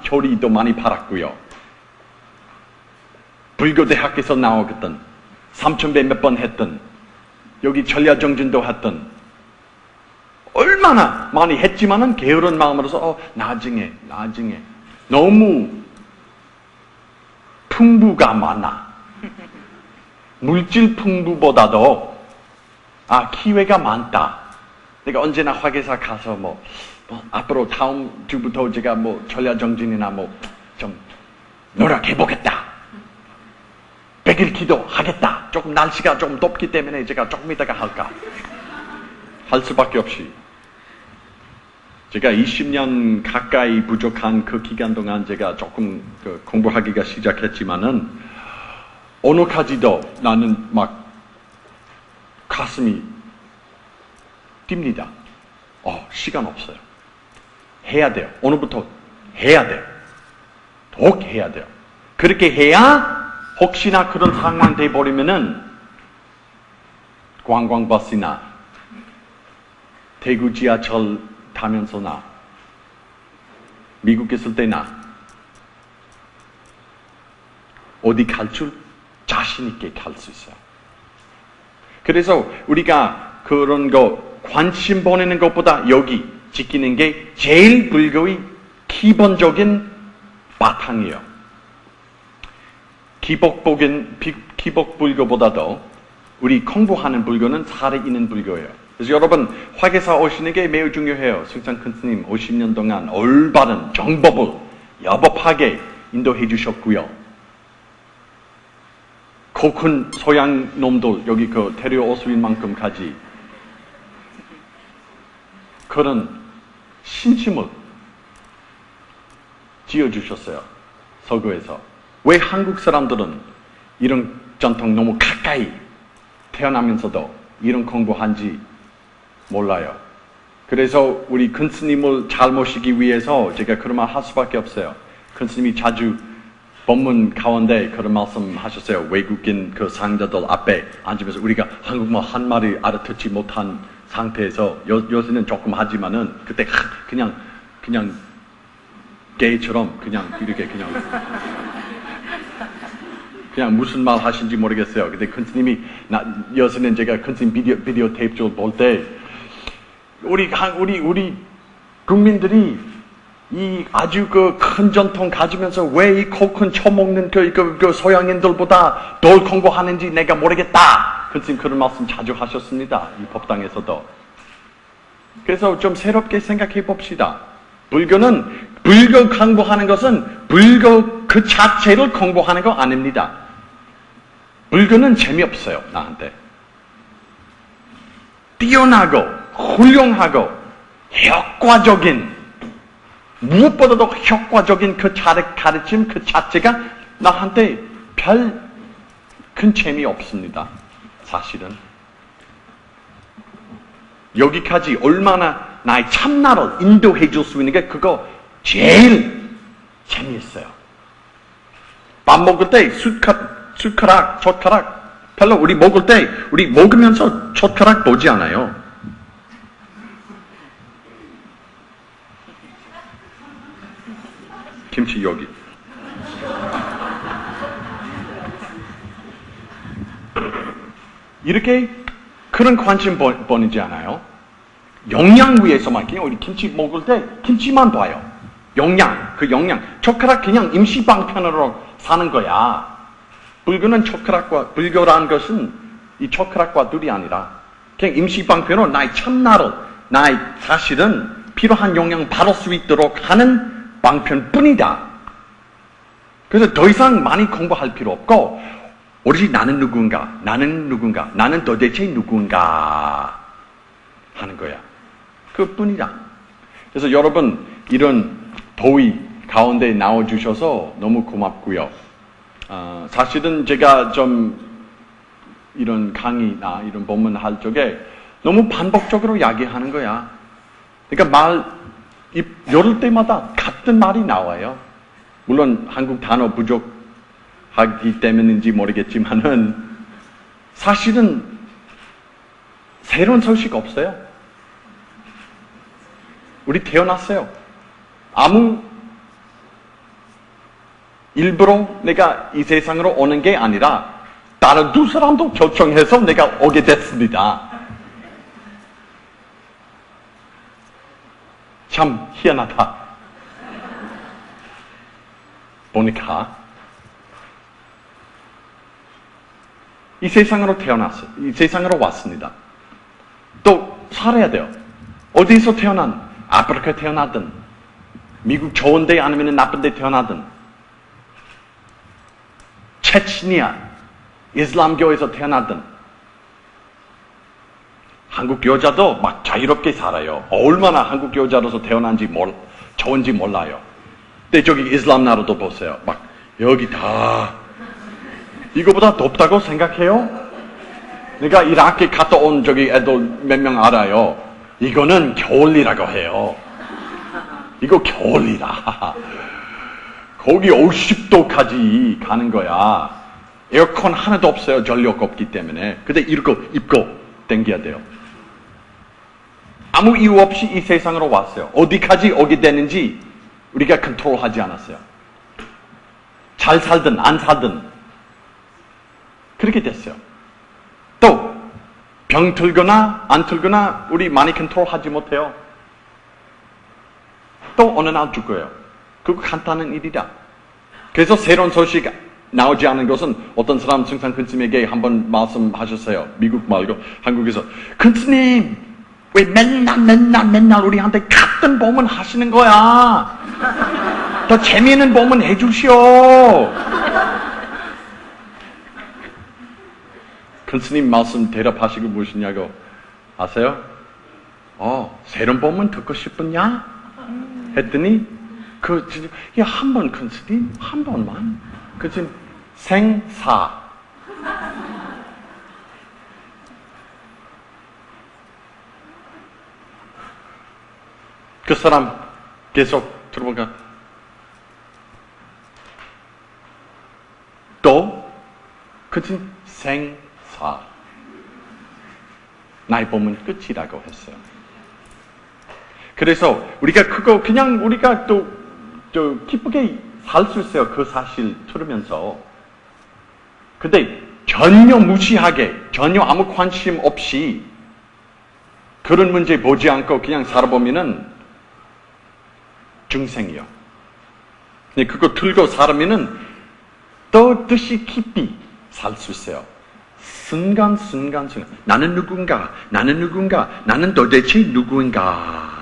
교리도 많이 받았고요. 불교대학에서 나오거든, 3,000배 몇 번 했던, 여기 전략정진도 했던, 얼마나 많이 했지만은 게으른 마음으로서 나중에 너무 풍부가 많아. 물질 풍부보다도 기회가 많다. 내가 언제나 화계사 가서 앞으로 다음 주부터 제가 전략정진이나 좀 노력해보겠다. 100일 기도하겠다. 조금 날씨가 좀 덥기 때문에 제가 조금 이따가 할까. 할 수밖에 없이. 제가 20년 가까이 부족한 그 기간 동안 제가 조금 공부하기가 시작했지만은 어느까지도 나는 막 가슴이 뜁니다. 시간 없어요. 해야 돼요. 오늘부터 해야 돼요. 더욱 해야 돼요. 그렇게 해야 혹시나 그런 상황 돼버리면은 관광버스나 대구 지하철 타면서나 미국 있을 때나 어디 갈 줄 자신 있게 갈 수 있어요. 그래서 우리가 그런 거 관심 보내는 것보다 여기 지키는 게 제일 불교의 기본적인 바탕이에요. 기복 불교보다도 우리 공부하는 불교는 살아있는 불교예요. 그래서 여러분 화계사 오시는 게 매우 중요해요. 승찬 큰 스님 50년 동안 올바른 정법을 여법하게 인도해 주셨고요. 코 큰 소양 놈들 여기 데려오수인 만큼까지 그런 신심을 지어주셨어요. 서구에서. 왜 한국 사람들은 이런 전통 너무 가까이 태어나면서도 이런 공부한지 몰라요. 그래서 우리 큰 스님을 잘 모시기 위해서 제가 그런 말 할 수밖에 없어요. 큰 스님이 자주 본문 가운데 그런 말씀 하셨어요. 외국인 그 상자들 앞에 앉으면서 우리가 한국말 한 마디 알아듣지 못한 상태에서 요새는 조금 하지만은 그때 그냥 게이처럼 그냥 이렇게 그냥 무슨 말 하신지 모르겠어요. 근데 큰 스님이 요새는 제가 큰 스님 비디오 테이프를 볼 때 우리 국민들이 이 아주 그 큰 전통 가지면서 왜 이 코큰 처먹는 그 소양인들보다 덜 공부하는지 내가 모르겠다. 큰 스님 그런 말씀 자주 하셨습니다. 이 법당에서도. 그래서 좀 새롭게 생각해 봅시다. 불교는 불교 공부하는 것은 불교 그 자체를 공부하는 거 아닙니다. 불교는 재미없어요. 나한테. 뛰어나고 훌륭하고 효과적인 무엇보다도 효과적인 그 가르침 그 자체가 나한테 별 큰 재미없습니다. 사실은. 여기까지 얼마나 나의 참나를 인도해 줄 수 있는 게 그거 제일 재미있어요. 밥 먹을 때 숟가락, 젓가락 별로 우리 먹을 때 우리 먹으면서 젓가락 보지 않아요. 김치 여기. 이렇게 그런 관심 보이지 않아요? 영양 위해서만 그냥 우리 김치 먹을 때 김치만 봐요. 영양, 그 영양. 젓가락 그냥 임시방편으로 사는 거야. 불교는 불교라는 것은 이 젓가락과 둘이 아니라 그냥 임시방편으로 나의 참나를, 나의 사실은 필요한 영양 받을 수 있도록 하는 방편뿐이다. 그래서 더 이상 많이 공부할 필요 없고 오로지 나는 누군가, 나는 도대체 누군가 하는 거야. 그뿐이다. 그래서 여러분 이런 더위 가운데 나와주셔서 너무 고맙고요. 사실은 제가 좀 이런 강의나 이런 본문 할 적에 너무 반복적으로 이야기하는 거야. 그러니까 열을 때마다 같은 말이 나와요. 물론 한국 단어 부족하기 때문인지 모르겠지만은 사실은 새로운 소식 없어요. 우리 태어났어요. 일부러 내가 이 세상으로 오는 게 아니라 다른 두 사람도 결정해서 내가 오게 됐습니다. 참 희한하다. 보니까 이 세상으로 태어났어요. 이 세상으로 왔습니다. 또 살아야 돼요. 어디서 아프리카 태어나든 미국 좋은 데 아니면 나쁜 데 태어나든 체치니아 이슬람교에서 태어나든 한국 여자도 막 자유롭게 살아요. 얼마나 한국 여자로서 태어난지 좋은지 몰라요. 근데 저기 이슬람 나라도 보세요. 막 여기 다 이거보다 덥다고 생각해요? 내가 이라크에 갔다 온 저기 애들 몇 명 알아요. 이거는 겨울이라고 해요. 이거 겨울이라. 거기 50도까지 가는 거야. 에어컨 하나도 없어요. 전력 없기 때문에. 근데 이거 입고 댕겨야 돼요. 아무 이유 없이 이 세상으로 왔어요. 어디까지 오게 되는지 우리가 컨트롤하지 않았어요. 잘 살든 안 살든 그렇게 됐어요. 또 병 들거나 안 들거나 우리 많이 컨트롤하지 못해요. 또 어느 날 죽어요. 그거 간단한 일이다. 그래서 새로운 소식 나오지 않은 것은 어떤 사람 승상 큰스님에게 한번 말씀하셨어요. 미국 말고 한국에서 큰스님 왜 맨날 우리한테 같은 법문 하시는 거야. 더 재미있는 법문 해주시오. 큰스님 말씀 대답하시고 무엇이냐고 아세요? 새로운 법문 듣고 싶으냐? 했더니 한 번 큰스님 한 번만 그치 생사 그 사람 계속 들어보니까 또 그것은 생사. 나이 보면 끝이라고 했어요. 그래서 우리가 그거 그냥 우리가 또 기쁘게 살 수 있어요. 그 사실 들으면서. 근데 전혀 무시하게, 전혀 아무 관심 없이 그런 문제 보지 않고 그냥 살아보면은 중생이요. 근데 그거 들고 살으면은 또 뜻이 깊이 살 수 있어요. 순간. 나는 누군가, 나는 도대체 누구인가.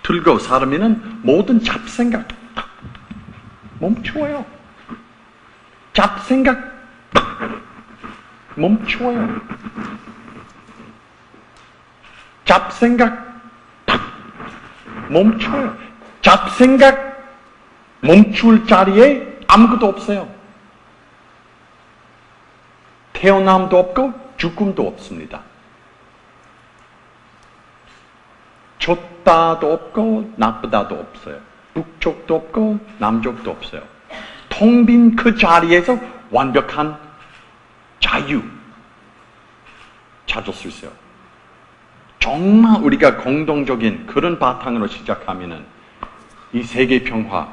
들고 살으면은 모든 잡생각 멈추어요. 잡생각 멈추어요. 잡생각 멈춰요. 잡생각 멈출 자리에 아무것도 없어요. 태어남도 없고 죽음도 없습니다. 좋다도 없고 나쁘다도 없어요. 북쪽도 없고 남쪽도 없어요. 텅 빈 그 자리에서 완벽한 자유 찾을 수 있어요. 정말 우리가 공동적인 그런 바탕으로 시작하면은 이 세계 평화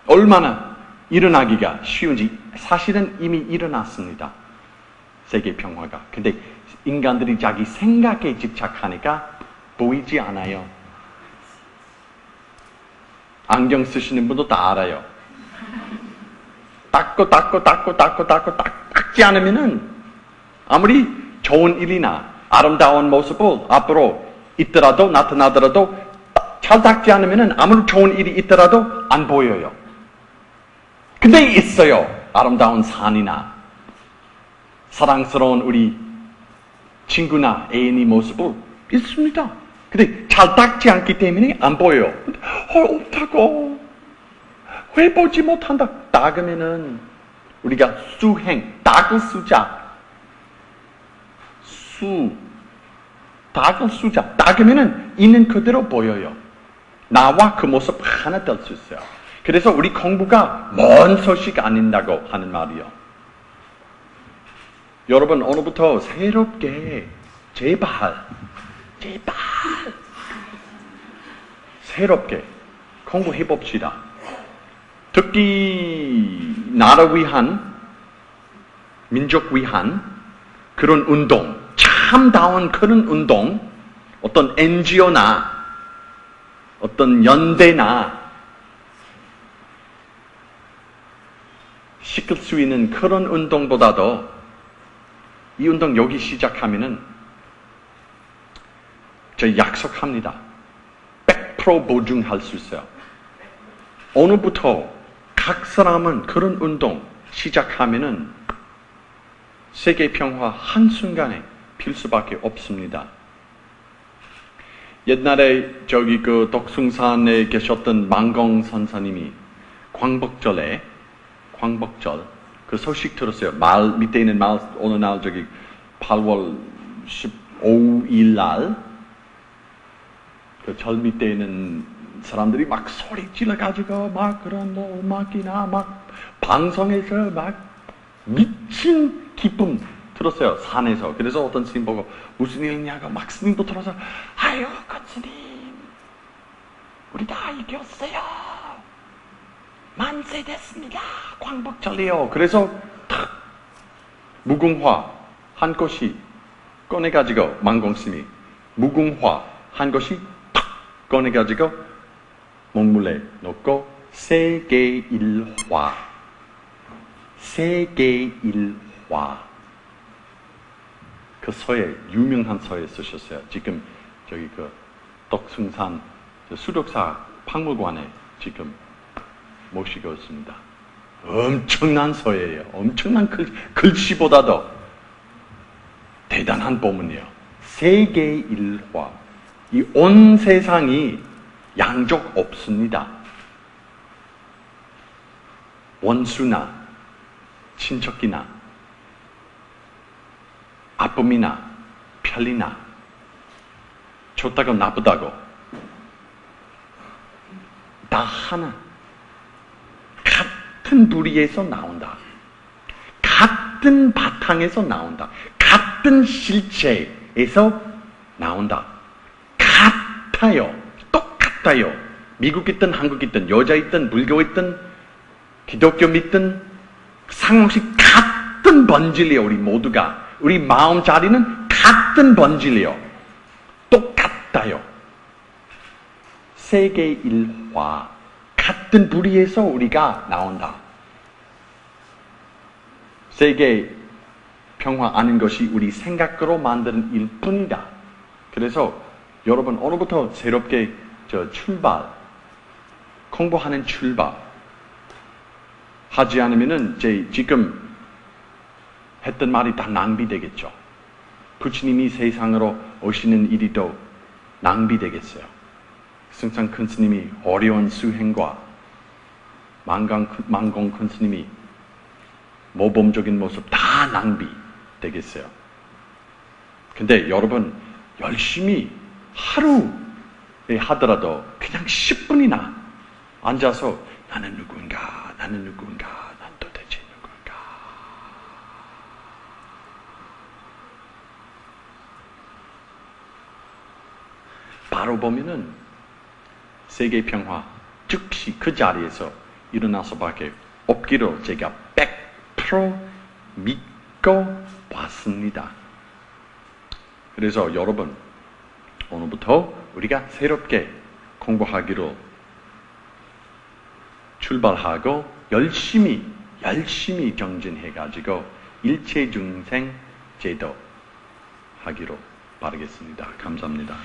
얼마나 일어나기가 쉬운지 사실은 이미 일어났습니다. 세계 평화가. 근데 인간들이 자기 생각에 집착하니까 보이지 않아요. 안경 쓰시는 분도 다 알아요. 닦지 않으면은 아무리 좋은 일이나 아름다운 모습을 앞으로 있더라도 나타나더라도 잘 닦지 않으면은 아무리 좋은 일이 있더라도 안 보여요. 근데 있어요. 아름다운 산이나 사랑스러운 우리 친구나 애인의 모습을 있습니다. 근데 잘 닦지 않기 때문에 안 보여요. 없다고. 왜 보지 못한다? 닦으면은 우리가 수행, 닦을 수자. 닦을 수자. 닦으면은 있는 그대로 보여요. 나와 그 모습 하나 될 수 있어요. 그래서 우리 공부가 먼 소식 아닌다고 하는 말이요. 여러분 오늘부터 새롭게 제발 새롭게 공부해 봅시다. 특히 나라 위한 민족 위한 그런 운동, 참다운 그런 운동, 어떤 NGO나 어떤 연대나 시킬 수 있는 그런 운동보다도 이 운동 여기 시작하면은 저 약속합니다. 100% 보증할 수 있어요. 오늘부터 각 사람은 그런 운동 시작하면은 세계 평화 한순간에 필 수밖에 없습니다. 옛날에 저기 그 덕숭산에 계셨던 만공 선사님이 광복절 그 소식 들었어요. 마을 밑에 있는 마을 어느 날 저기 8월 15일 날 그 절 밑에 있는 사람들이 막 소리 질러가지고 막 그런 뭐 음악이나 막 방송에서 막 미친 기쁨 들었어요. 산에서. 그래서 어떤 스님 보고 무슨 일이냐고 막 스님도 들어서 아유 스님 우리 다 이겼어요. 만세 됐습니다. 광복절이요. 그래서 탁 무궁화 한 곳이 꺼내가지고 만공스님이 무궁화 한 곳이 탁 꺼내가지고 목물에 넣고 세계일화 그 서예 유명한 서예 쓰셨어요. 지금 저기 그 덕숭산 수덕사 박물관에 지금 모시고 있습니다. 엄청난 서예예요. 엄청난 글씨보다도 대단한 보문이에요. 세계일화. 이 온 세상이 양족 없습니다. 원수나 친척이나 아픔이나 편리나 좋다고 나쁘다고 다 하나 같은 뿌리에서 나온다. 같은 바탕에서 나온다. 같은 실체에서 나온다. 같아요. 똑같아요. 미국 있든 한국 있든 여자 있든 불교 있든 기독교 믿든 상관없이 같은 번질이에요. 우리 모두가. 우리 마음 자리는 같은 번질이에요. 똑같아요. 세계 일화. 같은 뿌리에서 우리가 나온다. 세계 평화 아는 것이 우리 생각으로 만드는 일뿐이다. 그래서 여러분 오늘부터 새롭게 출발, 공부하는 출발 하지 않으면은 지금 했던 말이 다 낭비되겠죠. 부처님이 세상으로 오시는 일이 또 낭비되겠어요. 승상 큰 스님이 어려운 수행과 만공 큰 스님이 모범적인 모습 다 낭비되겠어요. 근데 여러분 열심히 하루에 하더라도 그냥 10분이나 앉아서 나는 누군가, 난 도대체 누군가. 바로 보면은 세계 평화 즉시 그 자리에서 일어나서밖에 없기로 제가 100% 믿고 왔습니다. 그래서 여러분 오늘부터 우리가 새롭게 공부하기로 출발하고 열심히 경진해가지고 일체중생 제도 하기로 바라겠습니다. 감사합니다.